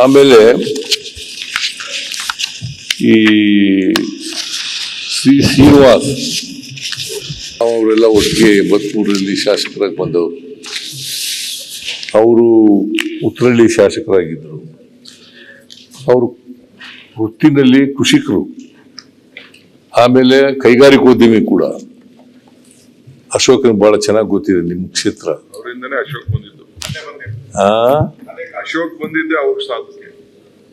ಆಮೇಲೆ ಈ ಶ್ರೀನಿವಾಸ್ ಅವರೆಲ್ಲ ಒಟ್ಟಿಗೆ 83ರಲ್ಲಿ ಶಾಸಕರಾಗಿ ಬಂದವರು. ಅವರು ಉತ್ತರಹಳ್ಳಿ ಶಾಸಕರಾಗಿದ್ದರು. ಅವರು ವೃತ್ತಿನಲ್ಲಿ ಕೃಷಿಕರು, ಆಮೇಲೆ ಕೈಗಾರಿಕೋದ್ಯಮಿ ಕೂಡ. ಅಶೋಕನ್ ಬಹಳ ಚೆನ್ನಾಗಿ ಗೊತ್ತಿದೆ ನಿಮ್ಮ ಕ್ಷೇತ್ರ. ಅವರಿಂದನೇ ಅಶೋಕ್ ಬಂದಿದ್ದು. ಅಶೋಕ್ ಬಂದಿದ್ದೆ ಅವ್ರ ಸಾಧನೆ.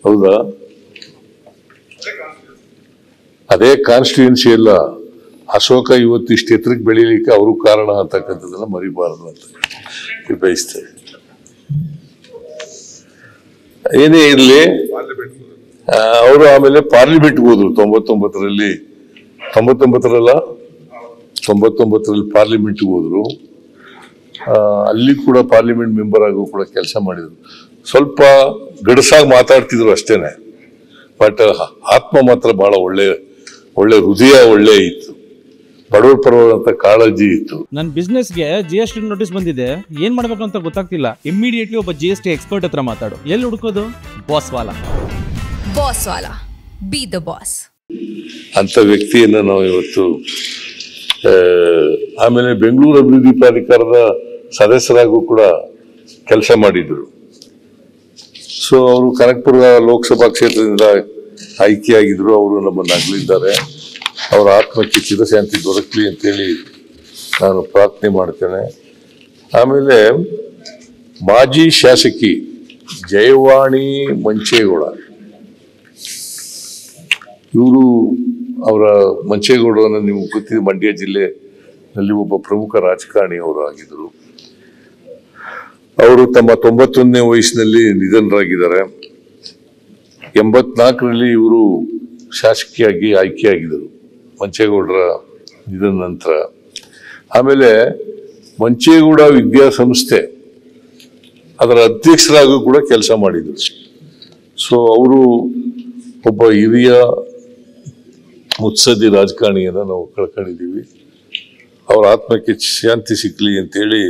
ಹೌದಾ? ಅದೇ ಕಾನ್ಸ್ಟಿಟ್ಯೂನ್ಸಿ ಎಲ್ಲ ಅಶೋಕ ಇವತ್ತು ಇಷ್ಟು ಎತ್ತರಕ್ಕೆ ಬೆಳೀಲಿಕ್ಕೆ ಅವರು ಕಾರಣ ಅಂತಕ್ಕಂಥದ್ದನ್ನ ಮರಿಬಾರದು ಅಂತ ಬಯಸ್ತೇವೆ. ಏನೇ ಇರಲಿ, ಅವರು ಆಮೇಲೆ ಪಾರ್ಲಿಮೆಂಟ್ಗೆ ಹೋದ್ರು 99ರಲ್ಲಿ 99ರಲ್ಲಿ ಪಾರ್ಲಿಮೆಂಟ್ಗೆ ಹೋದ್ರು. ಅಲ್ಲಿ ಕೂಡ ಪಾರ್ಲಿಮೆಂಟ್ ಮೆಂಬರ್ ಆಗೋ ಕೂಡ ಕೆಲಸ ಮಾಡಿದ್ರು. ಸ್ವಲ್ಪ ಗಡಸಾಗಿ ಮಾತಾಡ್ತಿದ್ರು ಅಷ್ಟೇನೆ, ಬಟ್ ಆತ್ಮ ಮಾತ್ರ ಬಹಳ ಒಳ್ಳೆ ಹೃದಯ ಒಳ್ಳೆ ಇತ್ತು, ಬಡವರ ಪರವಾದಂತ ಕಾಳಜಿ ಇತ್ತು. ನನ್ನ ಬಿಸ್ನೆಸ್ಗೆ GST ನೋಟಿಸ್ ಬಂದಿದೆ, ಏನ್ ಮಾಡ್ಬೇಕು ಅಂತ ಗೊತ್ತಾಗ್ತಿಲ್ಲ. ಇಮಿಡಿಯೇಟ್ಲಿ ಒಬ್ಬ GST ಎಕ್ಸ್ಪರ್ಟ್ ಹತ್ರ ಮಾತಾಡು. ಎಲ್ಲಿ ಹುಡುಕೋದು? ಬಾಸ್ ವಾಲಾ ಬಿ ದ ಬಾಸ್ ಅಂತ ವ್ಯಕ್ತಿಯನ್ನ ನಾವು ಇವತ್ತು. ಆಮೇಲೆ ಬೆಂಗಳೂರು ಅಭಿವೃದ್ಧಿ ಪ್ರಾಧಿಕಾರದ ಸದಸ್ಯರಾಗೂ ಕೂಡ ಕೆಲಸ ಮಾಡಿದ್ರು. ಸೊ ಅವರು ಕನಕಪುರ ಲೋಕಸಭಾ ಕ್ಷೇತ್ರದಿಂದ ಆಯ್ಕೆಯಾಗಿದ್ರು. ಅವರು ನಮ್ಮನ್ನು ಅಗಲಿದ್ದಾರೆ. ಅವರ ಆತ್ಮಕ್ಕೆ ಚಿರಶಾಂತಿ ದೊರಕಲಿ ಅಂತೇಳಿ ನಾನು ಪ್ರಾರ್ಥನೆ ಮಾಡ್ತೇನೆ. ಆಮೇಲೆ ಮಾಜಿ ಶಾಸಕಿ ಜಯವಾಣಿ ಮಂಚೇಗೌಡ, ಇವರು ಅವರ ಮಂಚೇಗೌಡರನ್ನು ನಿಮ್ಗೆ ಗೊತ್ತಿದೆ, ಮಂಡ್ಯ ಜಿಲ್ಲೆಯಲ್ಲಿ ಒಬ್ಬ ಪ್ರಮುಖ ರಾಜಕಾರಣಿ ಅವರು ಆಗಿದ್ರು. ಅವರು ತಮ್ಮ 91ನೇ ವಯಸ್ಸಿನಲ್ಲಿ ನಿಧನರಾಗಿದ್ದಾರೆ. 84ರಲ್ಲಿ ಇವರು ಶಾಸಕಿಯಾಗಿ ಆಯ್ಕೆಯಾಗಿದ್ದರು ಮಂಚೇಗೌಡರ ನಿಧನ ನಂತರ. ಆಮೇಲೆ ಮಂಚೇಗೌಡ ವಿದ್ಯಾಸಂಸ್ಥೆ ಅದರ ಅಧ್ಯಕ್ಷರಾಗೂ ಕೂಡ ಕೆಲಸ ಮಾಡಿದರು. ಸೊ ಅವರು ಒಬ್ಬ ಹಿರಿಯ ಮುತ್ಸದ್ದಿ ರಾಜಕಾರಣಿಯನ್ನು ನಾವು ಕಳ್ಕೊಂಡಿದ್ದೀವಿ. ಅವರ ಆತ್ಮಕ್ಕೆ ಶಾಂತಿ ಸಿಕ್ಕಲಿ ಅಂತೇಳಿ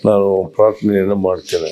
ನಾನು ಪ್ರಾರ್ಥನೆಯನ್ನು ಮಾಡ್ತೇನೆ.